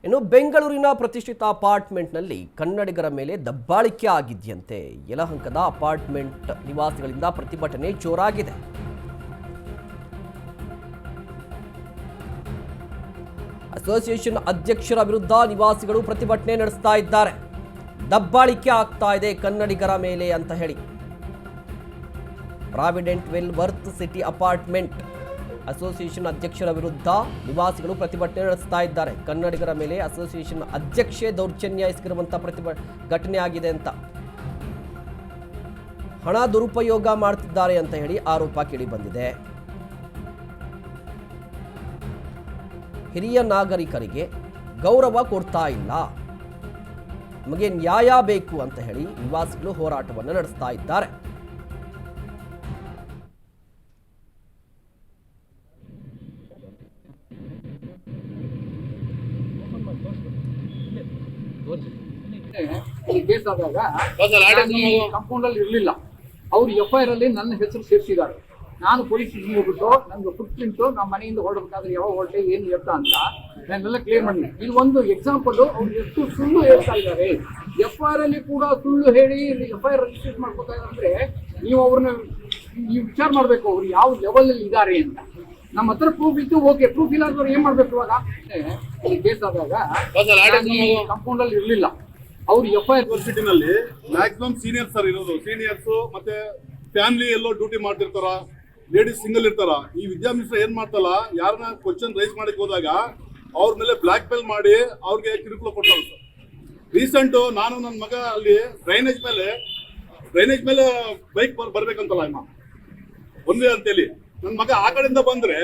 ಇನ್ನು ಬೆಂಗಳೂರಿನ ಪ್ರತಿಷ್ಠಿತ ಅಪಾರ್ಟ್ಮೆಂಟ್ನಲ್ಲಿ ಕನ್ನಡಿಗರ ಮೇಲೆ ದಬ್ಬಾಳಿಕೆ ಆಗಿದೆಯಂತೆ. ಯಲಹಂಕದ ಅಪಾರ್ಟ್ಮೆಂಟ್ ನಿವಾಸಿಗಳಿಂದ ಪ್ರತಿಭಟನೆ ಜೋರಾಗಿದೆ. ಅಸೋಸಿಯೇಷನ್ ಅಧ್ಯಕ್ಷರ ವಿರುದ್ಧ ನಿವಾಸಿಗಳು ಪ್ರತಿಭಟನೆ ನಡೆಸ್ತಾ ಇದ್ದಾರೆ. ದಬ್ಬಾಳಿಕೆ ಆಗ್ತಾ ಇದೆ ಕನ್ನಡಿಗರ ಮೇಲೆ ಅಂತ ಹೇಳಿ. Provident well worth city apartment association ಅಧ್ಯಕ್ಷರ ವಿರುದ್ಧ ನಿವಾಸಿಗಳು ಪ್ರತಿಭಟನೆ ನಡೆಸ್ತಾ ಇದ್ದಾರೆ. ಕನ್ನಡಿಗರ ಮೇಲೆ ಅಸೋಸಿಯೇಷನ್ ಅಧ್ಯಕ್ಷೆ ದೌರ್ಜನ್ಯ ಎಸಗಿರುವಂಥ ಘಟನೆ ಆಗಿದೆ ಅಂತ, ಹಣ ದುರುಪಯೋಗ ಮಾಡ್ತಿದ್ದಾರೆ ಅಂತ ಹೇಳಿ ಆರೋಪ ಕೇಳಿ ಬಂದಿದೆ. ಹಿರಿಯ ನಾಗರಿಕರಿಗೆ ಗೌರವ ಕೊಡ್ತಾ ಇಲ್ಲ, ನಮಗೆ ನ್ಯಾಯ ಬೇಕು ಅಂತ ಹೇಳಿ ನಿವಾಸಿಗಳು ಹೋರಾಟವನ್ನು ನಡೆಸ್ತಾ ಇದ್ದಾರೆ. ಕೇಸ್ ಆದಾಗ ಕಂಪೌಂಡ್ ಅಲ್ಲಿ ಇರಲಿಲ್ಲ, ಅವ್ರು FIR ಅಲ್ಲಿ ನನ್ನ ಹೆಸರು ಸೇರಿಸಿದ್ದಾರೆ. ನಾನು ಪೊಲೀಸ್ ಸ್ಟೇಷನ್ ಹೋಗ್ಬಿಟ್ಟು ನಂದು ಫುಟ್ ಪ್ರಿಂಟ್ ನಮ್ಮ ಮನೆಯಿಂದ ಹೊರಡಬೇಕಾದ್ರೆ ಯಾವ ಹೊರಟೆ ಏನು ಎತ್ತ ಅಂತ ನಾನೆಲ್ಲ ಕ್ಲಿಯರ್ ಮಾಡಿದ್ದೀನಿ. ಇದು ಒಂದು ಎಕ್ಸಾಂಪಲ್, ಅವ್ರು ಎಷ್ಟು ಸುಳ್ಳು ಹೇಳ್ತಾ ಇದ್ದಾರೆ. FIR ಅಲ್ಲಿ ಕೂಡ ಸುಳ್ಳು ಹೇಳಿ FIR ರಿಜಿಸ್ಟರ್ ಮಾಡ್ಕೊತಾ ಇದ್ದಾರೆ ಅಂದ್ರೆ ನೀವು ಅವ್ರನ್ನ ನೀವು ವಿಚಾರ ಮಾಡಬೇಕು, ಅವ್ರು ಯಾವ ಲೆವೆಲ್ ಅಲ್ಲಿ ಇದ್ದಾರೆ ಅಂತ. ನಮ್ಮ ಹತ್ರ ಪ್ರೂಫ್ ಇತ್ತು, ಓಕೆ. ಪ್ರೂಫ್ ಇಲ್ಲ ಅಂದ್ರೆ ಏನ್ ಮಾಡ್ಬೇಕು? ಇವಾಗ ಕೇಸ್ ಆದಾಗ ಕಂಪೌಂಡ್ ಅಲ್ಲಿ ಇರಲಿಲ್ಲ, ಅವ್ರು FIR ಯೂನಿವರ್ಸಿಟಿನಲ್ಲಿ ಮ್ಯಾಕ್ಸಿಮಮ್ ಸೀನಿಯರ್ಸ್ ಸರ್ ಇರೋದು. ಸೀನಿಯರ್ಸ್ ಮತ್ತೆ ಫ್ಯಾಮಿಲಿ ಎಲ್ಲೋ ಡ್ಯೂಟಿ ಮಾಡ್ತಿರ್ತಾರ, ಲೇಡೀಸ್ ಸಿಂಗಲ್ ಇರ್ತಾರ. ಈ ವಿದ್ಯಾಮಿನಿಸ್ಟರ್ ಏನ್ ಮಾಡ್ತಲ್ಲ, ಯಾರನ್ನ ಕ್ವಶನ್ ರೈಸ್ ಮಾಡಕ್ ಹೋದಾಗ ಅವ್ರ ಮೇಲೆ ಬ್ಲಾಕ್ ಮೇಲ್ ಮಾಡಿ ಅವ್ರಿಗೆ ಕಿರುಕುಳ ಕೊಡ್ತಾರೆ ಸರ್. ರೀಸೆಂಟ್ ನಾನು ನನ್ನ ಮಗ ಅಲ್ಲಿ ಡ್ರೈನೇಜ್ ಮೇಲೆ ಬೈಕ್ ಬರ್ಬೇಕಂತಲ್ಲ ಅಮ್ಮ ಒಂದೇ ಅಂತೇಳಿ ನನ್ನ ಮಗ ಆ ಕಡೆಯಿಂದ ಬಂದ್ರೆ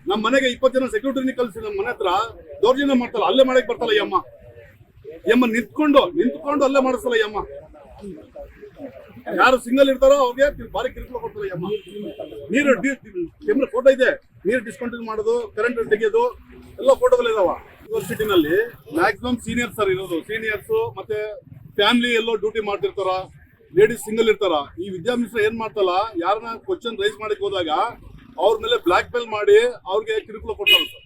ನಮ್ಮ ಮನೆಗೆ 20 ಜನ ಸೆಕ್ಯೂರಿಟಿನ ಕಳಿಸಿ ನಮ್ಮ ಮನೆ ಹತ್ರ ದೌರ್ಜನ್ಯ ಮಾಡ್ತಲ್ಲ, ಅಲ್ಲೇ ಮಾಡಕ್ ಬರ್ತಲ್ಲ ಯಮ್ಮ ನಿಂತ್ಕೊಂಡು ಅಲ್ಲೇ ಮಾಡಿಸಲ್ಲ ಯಮ್ಮ. ಯಾರು ಸಿಂಗಲ್ ಇರ್ತಾರೋ ಅವ್ರಿಗೆ ಬಾರಿ ಕಿರುಕುಳ ಕೊಡ್ತಾರೆ ಯಮ್ಮ. ನೀರು ಕೆಮ್ರ ಫೋಟೋ ಇದೆ, ನೀರು ಡಿಸ್ಕಂಟಿನ್ಯೂ ಮಾಡೋದು, ಕರೆಂಟ್ ತೆಗೆಯೋದು ಎಲ್ಲ ಫೋಟೋಗಳಿದಾವ. ಯೂನಿವರ್ಸಿಟಿನಲ್ಲಿ ಮ್ಯಾಕ್ಸಿಮಮ್ ಸೀನಿಯರ್ಸ್ ಸರ್ ಇರೋದು. ಸೀನಿಯರ್ಸ್ ಮತ್ತೆ ಫ್ಯಾಮಿಲಿ ಎಲ್ಲೋ ಡ್ಯೂಟಿ ಮಾಡ್ತಿರ್ತಾರ, ಲೇಡೀಸ್ ಸಿಂಗಲ್ ಇರ್ತಾರ. ಈ ವಿದ್ಯಾಮಿನಿಸ್ಟರ್ ಏನ್ ಮಾಡ್ತಲ್ಲ, ಯಾರನ್ನ ಕ್ವಶನ್ ರೈಸ್ ಮಾಡಕ್ ಹೋದಾಗ ಅವ್ರ ಮೇಲೆ ಬ್ಲಾಕ್ ಮೇಲ್ ಮಾಡಿ ಅವ್ರಿಗೆ ಕಿರುಕುಳ ಕೊಡ್ತಾರೆ ಸರ್.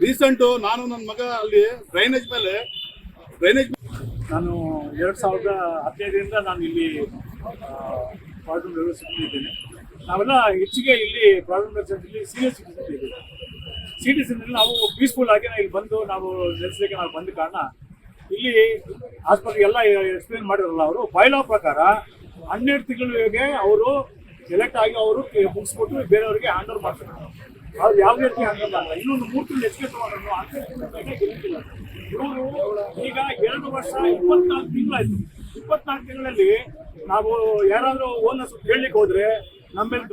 ರೀಸೆಂಟ್ ನಾನು ನನ್ನ ಮಗ ಅಲ್ಲಿ ಡ್ರೈನೇಜ್ ನಾನು 2015ರಿಂದ ನಾನು ಇಲ್ಲಿ ಪ್ರಾವಿಡೆಂಟ್ ಯೂನಿವರ್ಸಿಟಿ ಇದ್ದೇನೆ. ನಾವೆಲ್ಲ ಹೆಚ್ಚಿಗೆ ಇಲ್ಲಿ ಪ್ರಾವಿಡೆಂಟ್ ಯೂನಿವರ್ಸಿಟಿಲಿ ಸೀನಿಯರ್ ಸಿಟಿಸನ್ ಇದ್ದೀವಿ. ಸಿಟಿಸನ್ನಲ್ಲಿ ನಾವು ಪೀಸ್ಫುಲ್ ಆಗಿ ಇಲ್ಲಿ ಬಂದು ನಾವು ನೆಲೆಸಲಿಕ್ಕೆ ನಾವು ಬಂದ ಕಾರಣ ಇಲ್ಲಿ ಆಸ್ಪತ್ರೆ ಎಲ್ಲ ಎಕ್ಸ್ಪ್ಲೇನ್ ಮಾಡಿರಲ್ಲ. ಅವರು ಬೈಲಾ ಪ್ರಕಾರ 12 ತಿಂಗಳಿಗೆ ಅವರು ಎಲೆಕ್ಟ್ ಆಗಿ ಅವರು ಮುಗಿಸ್ಬಿಟ್ಟು ಬೇರೆಯವರಿಗೆ ಹ್ಯಾಂಡ್ ಓವರ್ ಮಾಡ್ತಾರೆ. ಅವ್ರು ಯಾವ ರೀತಿ ಹ್ಯಾಂಡ್ ಓವರ್ ಮಾಡಲ್ಲ. ಇನ್ನೊಂದು 3 ತಿಂಗಳು ಹೆಚ್ಚಿಗೆ ತಗೊಂಡ್ರು ಗೆಲ್ಲಿಲ್ಲ. ಇವರು ಈಗ 2 ವರ್ಷ 24 ತಿಂಗಳಾಯ್ತು. 24 ತಿಂಗಳಲ್ಲಿ ನಾವು ಯಾರಾದ್ರೂ ಓನರ್ಸ್ ಕೇಳಲಿಕ್ಕೆ ಹೋದ್ರೆ ನಮ್ಮ ಮೇಲೆ